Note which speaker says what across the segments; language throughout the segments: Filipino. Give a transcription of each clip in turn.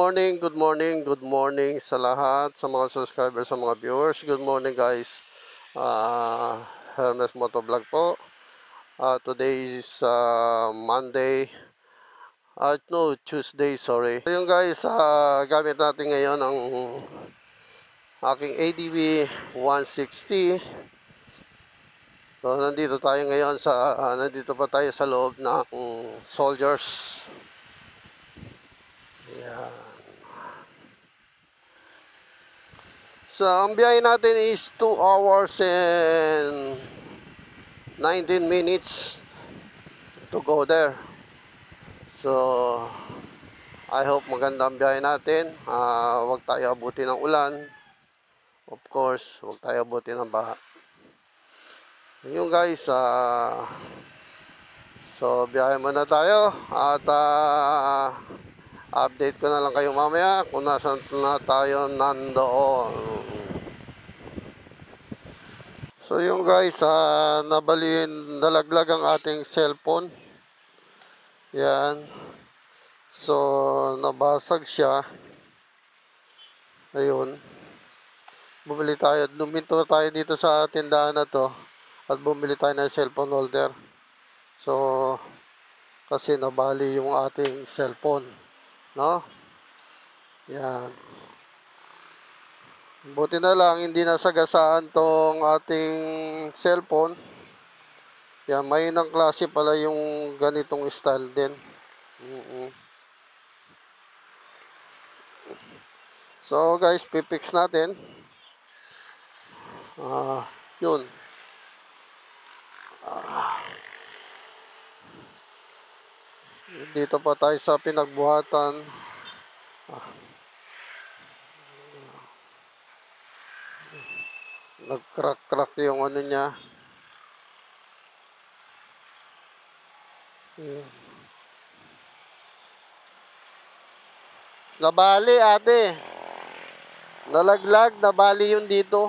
Speaker 1: morning, good morning, good morning sa lahat, sa mga subscribers, sa mga viewers. Good morning guys. Hermes Motovlog po. Today is Monday. No, Tuesday, sorry. So yun guys, gamit natin ngayon ang aking ADV 160. So nandito tayo ngayon nandito pa tayo sa loob ng Soldiers. Yan. So, ang biyahe natin is 2 hours and 19 minutes to go there. So, I hope maganda ang biyahe natin. Huwag tayo abutin ng ulan. Of course, huwag tayo abutin ng baha. Yun guys, so biyahe muna tayo at update ko na lang kayo mamaya kung nasan na tayo nandoon. So yung guys, nalaglag ang ating cellphone. Yan. So nabasag siya. Ayun. Bumili tayo, luminto tayo dito sa tindahan na to at bumili tayo ng cellphone holder. So kasi nabali yung ating cellphone, no? Yan. Buti na lang hindi nasagasaan tong ating cellphone. Yan, may nang klase pala yung ganitong style din. So guys, pipix natin. Yun. Dito pa tayo sa pinagbuhatan. Nag-crack yung ano niya. Nabali ate. Nalaglag, nabali yun dito.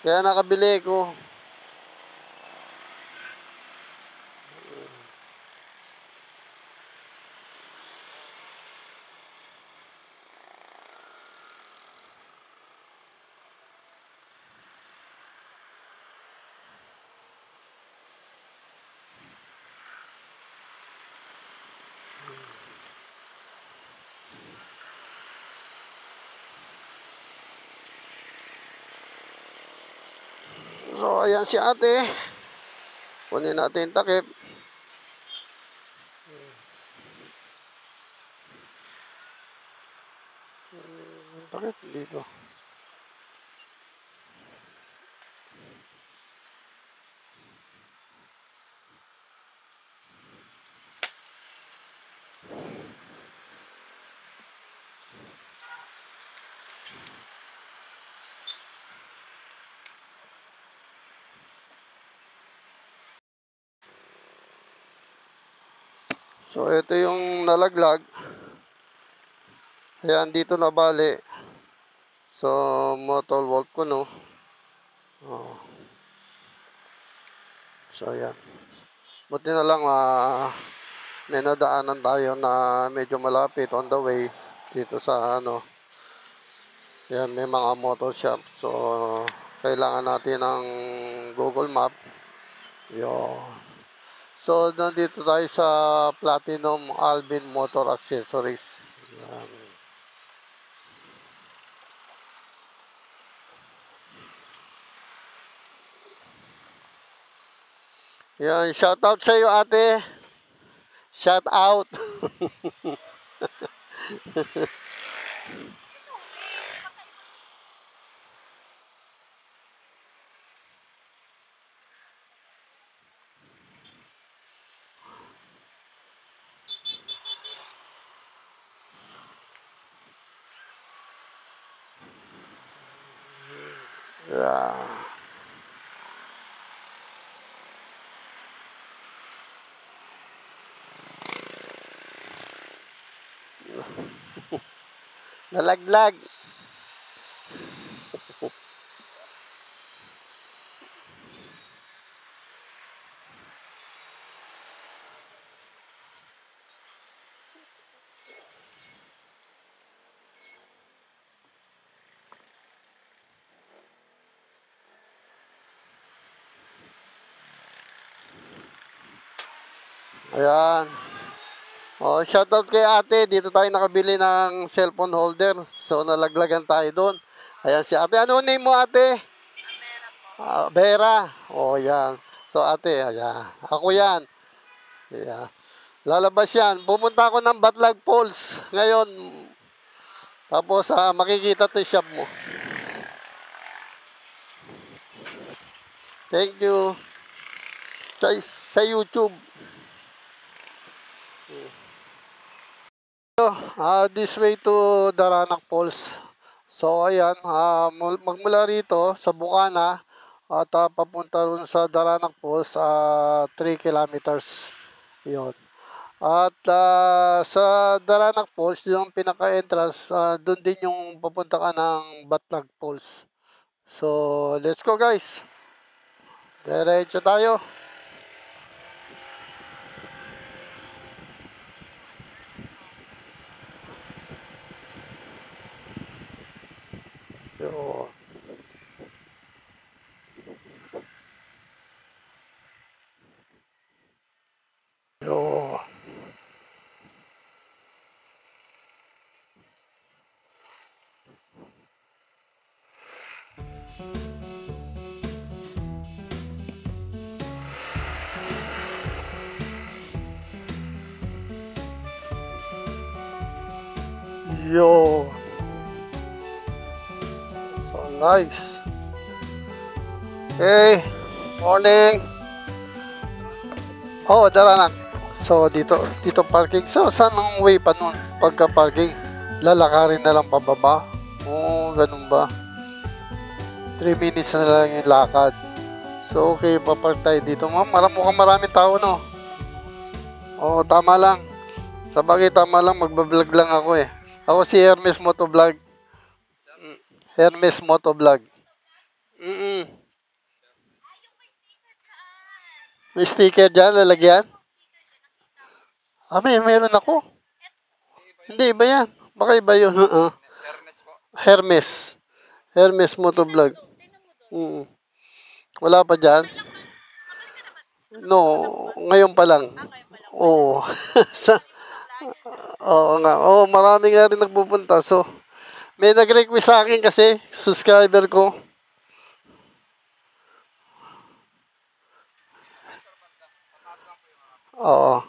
Speaker 1: Kaya nakabili ko. So, ayan si ate. Kunin natin yung takip. Takip dito. So, ito yung nalaglag. Ayan, dito nabali. So, motor wolf ko, no? Oh. So, ayan. Buti na lang, may nadaanan tayo na medyo malapit on the way dito sa ano. Ayan, may mga motor shop. So, kailangan natin ng Google Map. Yun. So, nandito tayo sa Platinum Alvin Motor Accessories. Yan. Yan, shout out sa iyo ate. Shout out. Yeah. Nalaglag. Ayan. Oh, shoutout kay ate. Dito tayo nakabili ng cellphone holder. So, nalaglagan tayo doon. Ayan si ate. Ano name mo, ate? Vera. Oh, yan. So, ate, ayan. Ako yan. Ayan. Lalabas yan. Pupunta ako ng Batlag Falls ngayon. Tapos, makikita to shop mo. Thank you. Sa YouTube. This way to Daranac Falls. So, ayan, magmula rito sa Bukana at papunta rin sa Daranac Falls, 3 kilometers. Yun. At sa Daranac Falls, yung pinaka-entrance, doon din yung papunta ka ng Batlag Falls. So, let's go guys. Diretso tayo. Yun. Yun. Yo. So nice. Okay. Morning. Oh, Daranac. So dito parking. So saan ang way pa nun? Pagka parking, lalakarin na lang pababa. Oh, ganun ba? 3 minutes na lang yung lakad. So okay, papark tayo dito. Mukhang maraming tao, no? Oh, tama lang. Sa bagay, tama lang. Magbablog lang ako eh. Ako si Hermes Motovlog. Hermes Motovlog. May sticker dyan, lalagyan? Meron ako. Hindi, iba yan. Baka iba yun. Hermes. Hermes Motovlog. Wala pa dyan? No, ngayon pa lang. Oo. Oo nga. Oo, marami nga rin nagpupunta. So, may nag-request sa akin kasi, subscriber ko. Oo.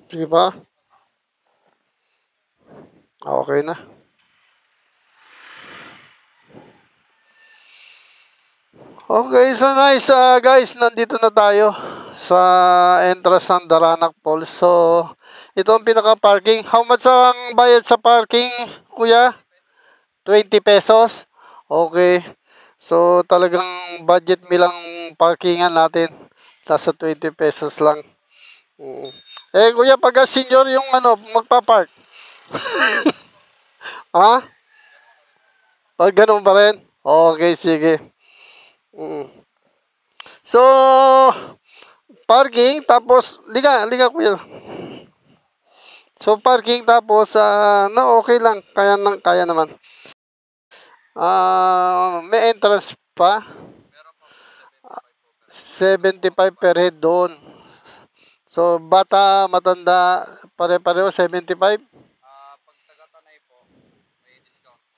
Speaker 1: Sige pa? Okay na. Okay, so nice guys, nandito na tayo sa entrance ng Daranac Falls. So, ito ang pinaka-parking. How much ang bayad sa parking, kuya? 20 pesos? Okay. So, talagang budget bilang parkingan natin. Nasa 20 pesos lang. Kuya, pagka senior yung magpa-park. Ha? Pag ganun pa rin? Okay, sige. So, parking, tapos, liga kuya. So, parking, tapos, okay lang. Kaya naman. May entrance pa. 75 per head doon. So, bata, matanda, pare-pareho, 75?
Speaker 2: Pag taga-Tanay po, may discount po.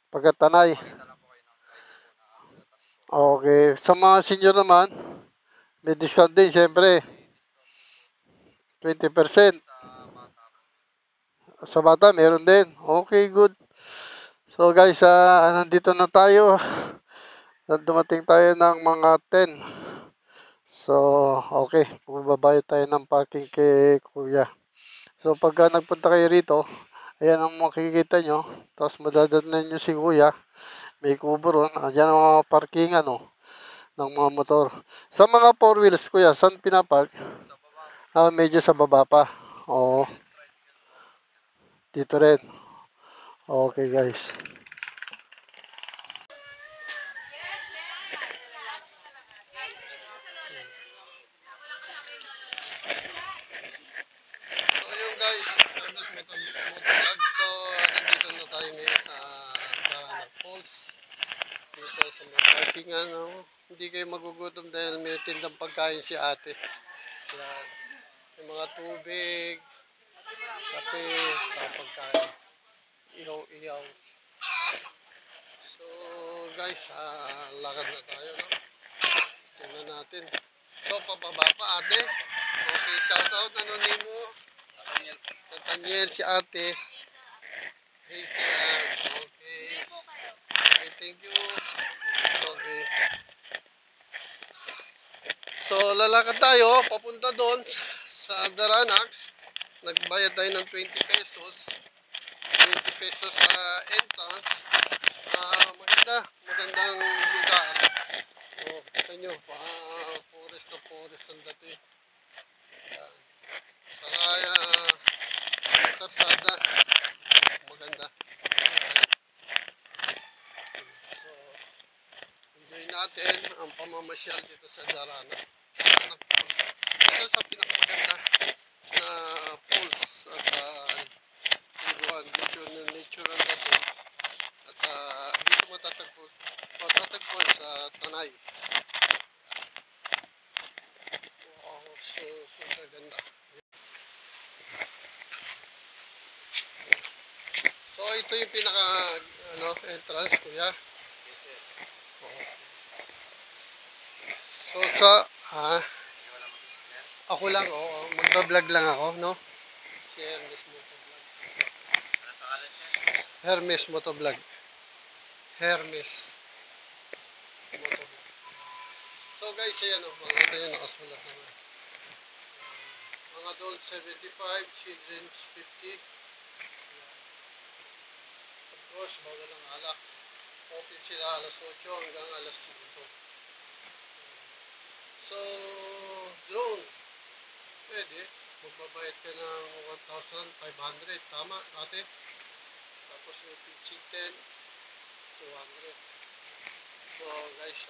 Speaker 1: Pagka-Tanay.
Speaker 2: Pakita lang po kayo ng ID po na taga-Tanay po.
Speaker 1: Okay. Sa mga senior naman, may discount din, syempre. 20%.
Speaker 2: Sa bata po.
Speaker 1: Sa bata, meron din. Okay, good. So guys, nandito na tayo. Dumating tayo ng mga 10. So, okay. Bumabayad tayo ng parking kay kuya. So, pagka nagpunta kayo rito, ayan ang makikita nyo. Tapos madadaanan nyo si kuya. May kubo ron. Ayan ang mga parking, ng mga motor. Sa mga four wheels, kuya, saan pinapark?
Speaker 2: Sa baba po.
Speaker 1: Medyo sa baba pa. Oo,
Speaker 2: May tricycle po.
Speaker 1: dito rin. Okay, guys. So yun guys, Agnes Motovlog. So nandito na tayo ngayon sa Baranak Falls. Dito sa may parkingan. No? Hindi kayo magugutom dahil may tindang pagkain si ate. Yan. May mga tubig, kape, sa pagkain. Ihaw-ihaw. So guys, lakad na tayo. No? Tingnan natin. So pababa pa ate. Okay, shoutout. Ano name mo?
Speaker 2: Daniel po.
Speaker 1: Nathaniel, si ate. Hey, si Ann. Okay. Okay, thank you. Okay. So, lalakad tayo. Papunta doon sa Daranak. Nagbayad tayo ng 20 pesos. 20 pesos sa entrance. Magandang lugar. O, kita nyo, forest na forest ang dati. Yan. Saraya, ang karsada. Maganda. So, enjoy natin ang pamamasyal dito sa Daranak. Daranak Falls. Isa sa pinakamaganda na falls at liguan, nature ang dati. At dito matatagpuan sa Tanay. Wow, so super ganda. So ito yung pinaka entrance, kuya.
Speaker 2: Yes, sir.
Speaker 1: Oo. So sa
Speaker 2: Hindi wala mag-isa, sir.
Speaker 1: ako lang, magba-vlog lang ako, no? Si Hermes Motovlog.
Speaker 2: Anong pangalan, sir?
Speaker 1: Hermes Motovlog. Hermes Motovlog. So guys, ayan makikita nyo nakasulat naman. Mga adult 75, children 50. Of course, bawal ang alak. Open sila alas 8 hanggang alas 5. So, drone. Pwede. Magbabayad ka ng 1,500. Tama, ate? Tapos yung pitching tent, 200. So, guys,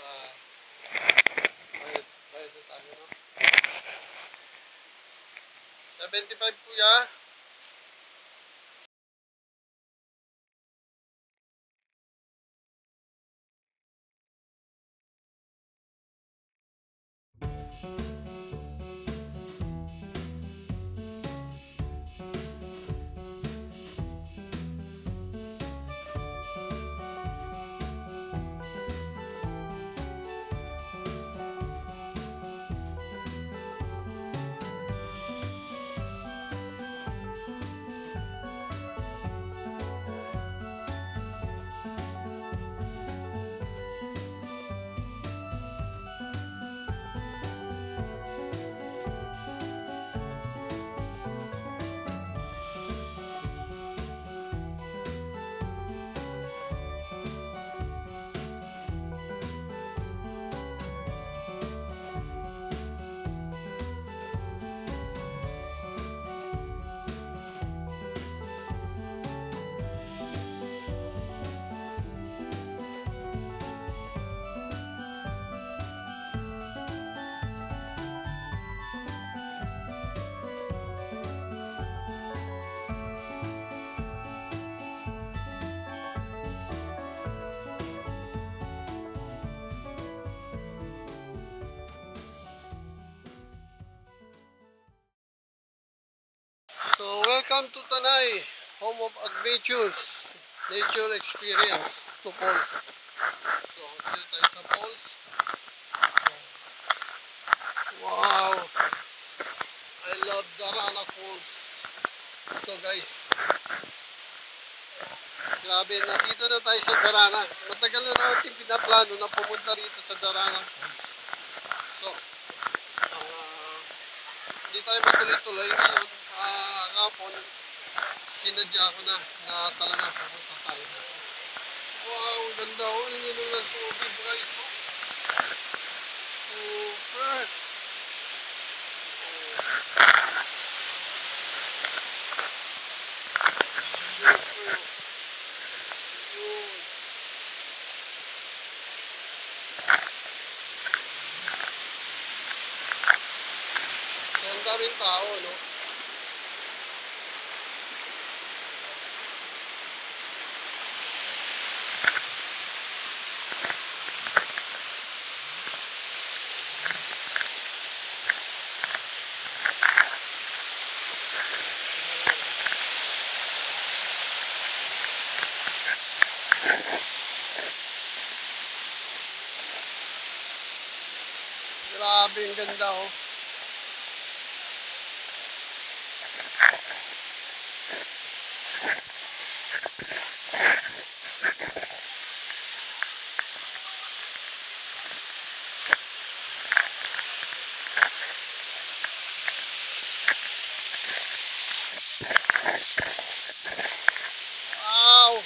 Speaker 1: bayad na tayo, no? 75 kuya. So, welcome to Tanay, home of adventures, nature experience, to falls. So, dito tayo sa falls. Wow! I love Darana Falls. So guys, grabe, nandito na tayo sa Darana. Matagal na natin pinaplano na pumunta rito sa Darana Falls. So, hindi tayo matuloy-tuloy ngayon. Kapon, sinadya ko na talaga pumunta tayo dito. Wow, ang ganda. Ininom ng tubig guys. Ah. Yun. So, ang daming tao, no? Grabe, ang ganda, oh. Wow!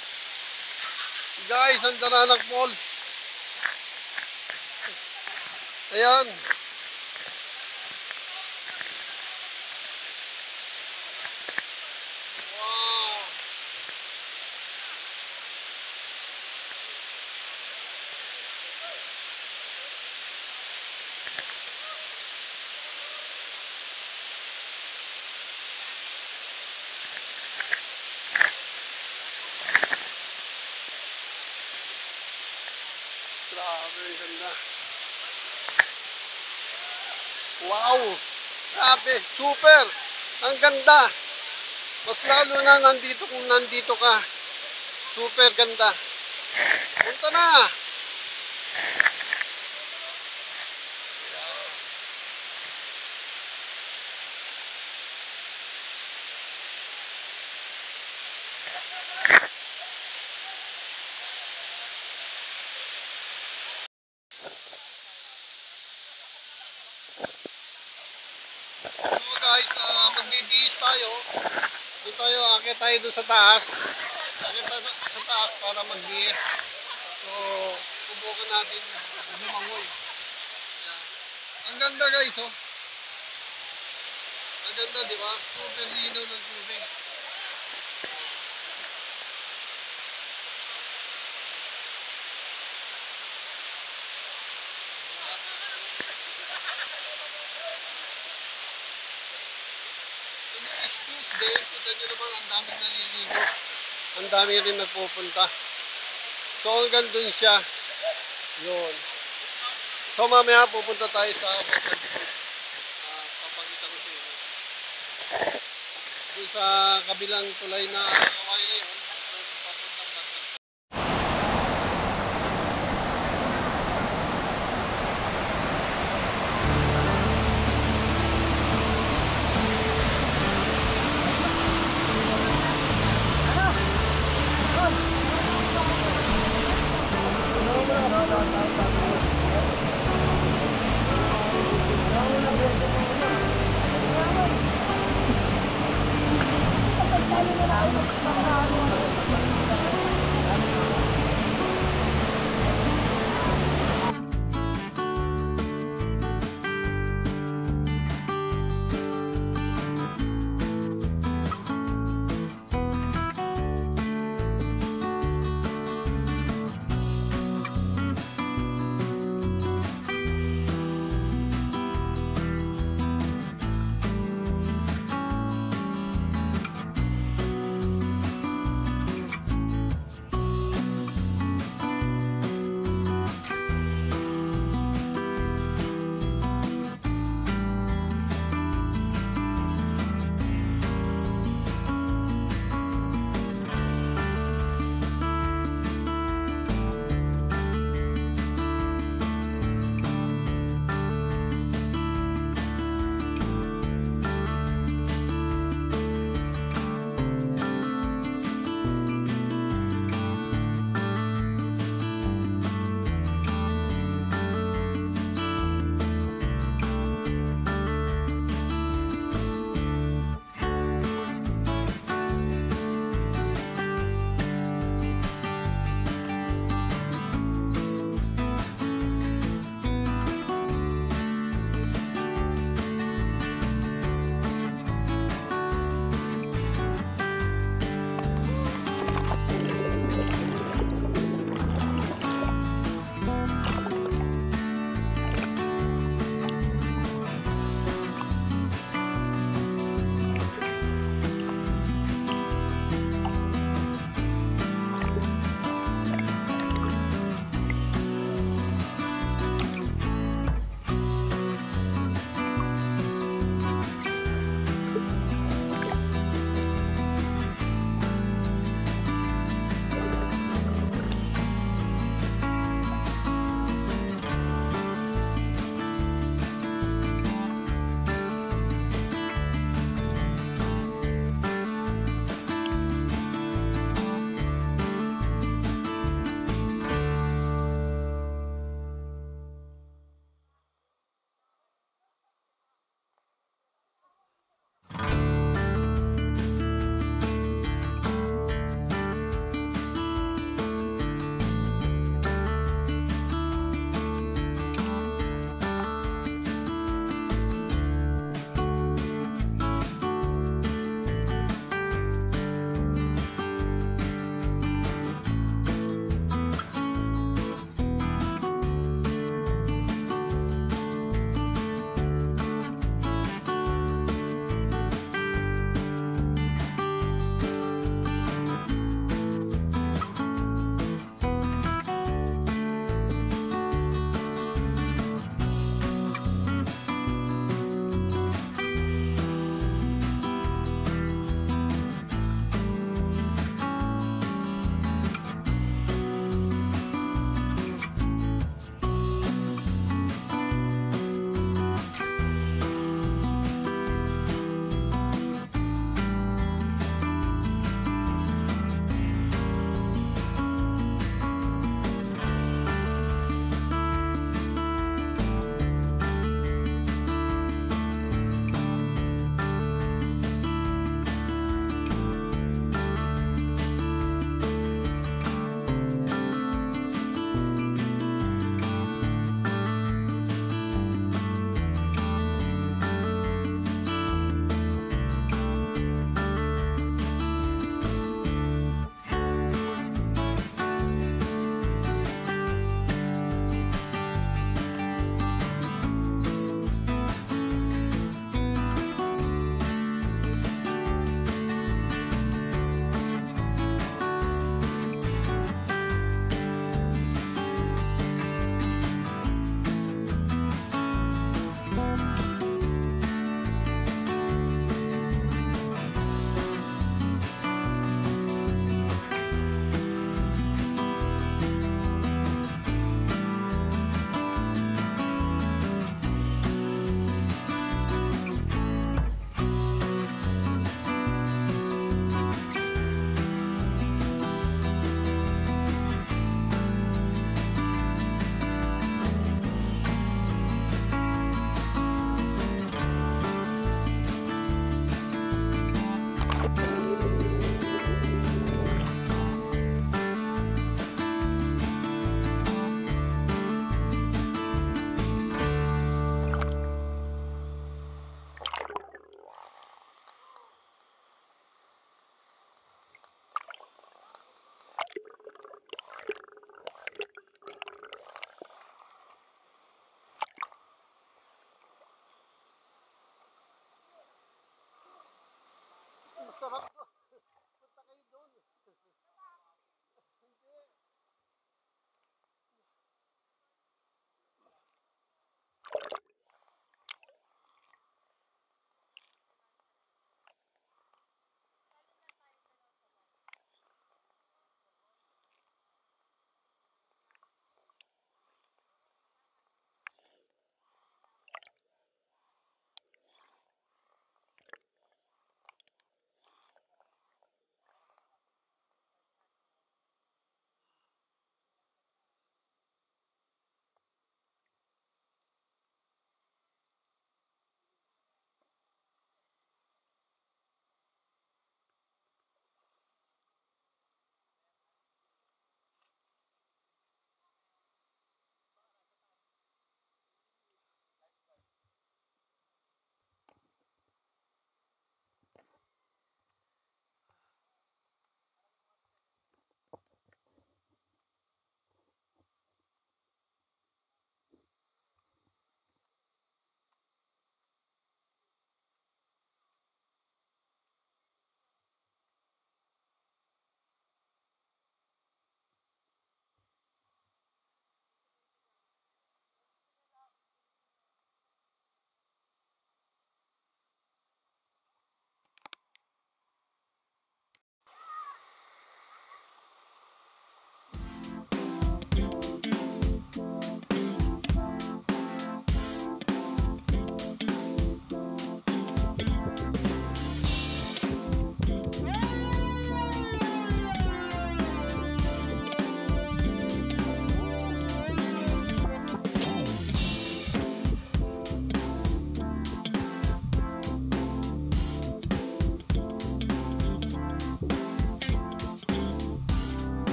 Speaker 1: Guys, ang Daranak Falls. Ayan. Wow! Grabe, ang ganda. Wow! Grabe, super! Ang ganda! Mas lalo na nandito kung nandito ka. Super ganda. Punta na! So guys, magbibihis tayo. Doon tayo, akit tayo doon sa taas. Akit tayo sa taas para magbihis. So, subukan natin lumangoy. Ayan. Ang ganda guys, oh. Ang ganda, di ba? Super linaw ng tubig. Today is Tuesday. Kita nyo naman, ang daming naliligo. Ang dami rin nagpupunta. So hanggang dun siya. Yun. So mamaya pupunta tayo sa water falls. Papakita ko sa inyo. Doon sa kabilang tulay na kaway na yun. Doon papuntang banda.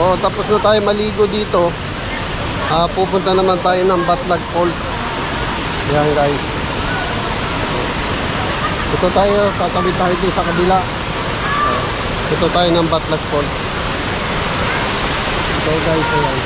Speaker 1: So tapos na tayo maligo dito. Pupunta naman tayo ng Batlag Falls. Yan guys. Ito tayo, tatabi tayo dito sa kabila. Ito tayo ng Batlag Falls. So guys, ayan.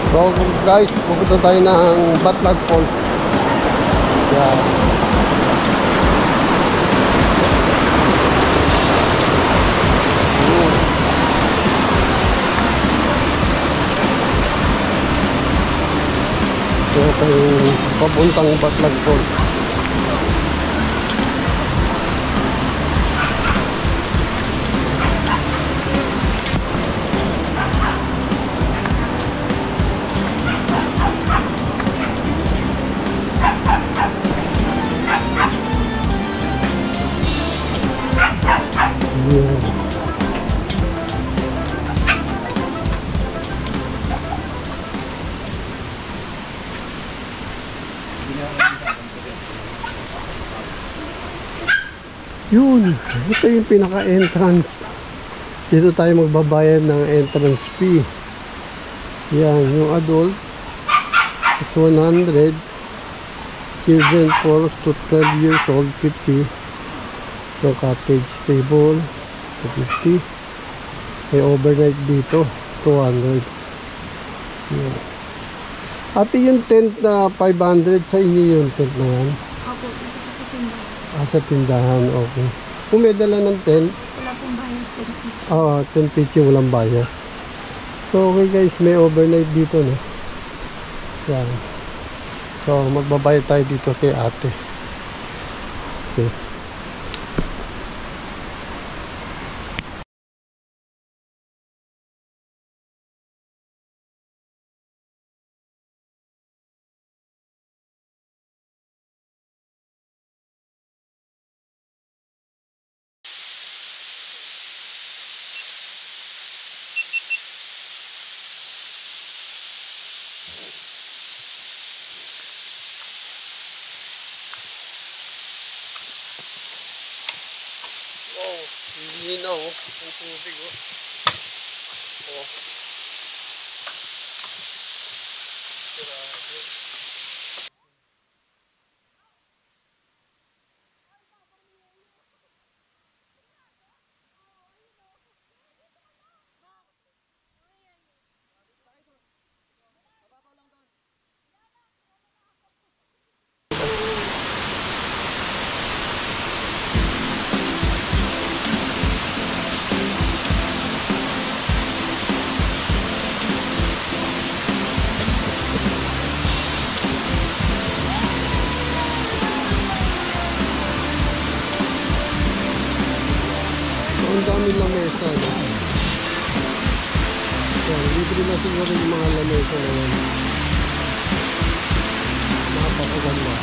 Speaker 1: So guys, pupunta tayo ng Batlag Falls. Yan. Ito tayo papuntang Batlag Falls. Yun, ito yung pinaka-entrance. Dito tayo magbabayad ng entrance fee. Yan, yung adult is 100. Children 4 to 12 years old, 50. Yung cottage table, 50. May overnight dito, 200. Yan. Ate, yung tent na 500 sa inyo yung tent na yan?
Speaker 3: Opo, ito sa tindahan.
Speaker 1: Sa tindahan, okay. Kung may dala ng tent,
Speaker 3: Wala pong bayad.
Speaker 1: tent pitching, walang bayad. So, okay guys, may overnight dito, no? Yan. So, magbabayad tayo dito kay ate. Okay. Wow, hindi na oh. Ang tubig oh. Oh. Grabe. Yan, libre na siguro yung mga lamesa na yan. Napakaganda.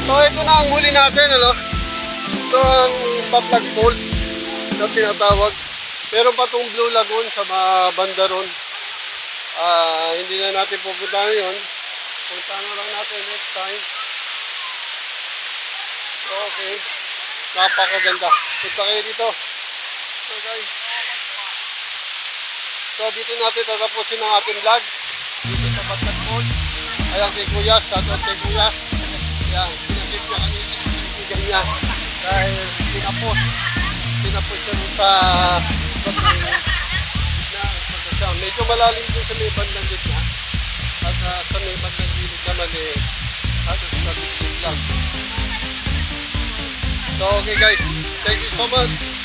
Speaker 1: So ito na ang huli natin, ano? Ito ang Patlag Falls na tinatawag. Meron pa itong Blue Lagoon sa banda ron. Hindi na natin pupuntahan yun. Puntahan na lang natin next time. Okay. Napakaganda. Punta kayo dito. So guys. So dito natin tatapusin ang ating vlog. Dito sa Patlag Falls. Ayan kay Kuya. Shoutout kay Kuya. Ayan. Pinagip niya kanina. Pinagip niya. Dahil pinapos siya sa gitna. Medyo malalim din sa may bandang gitna. At sa may bandang gilid naman halos na lang. So okay guys, thank you so much.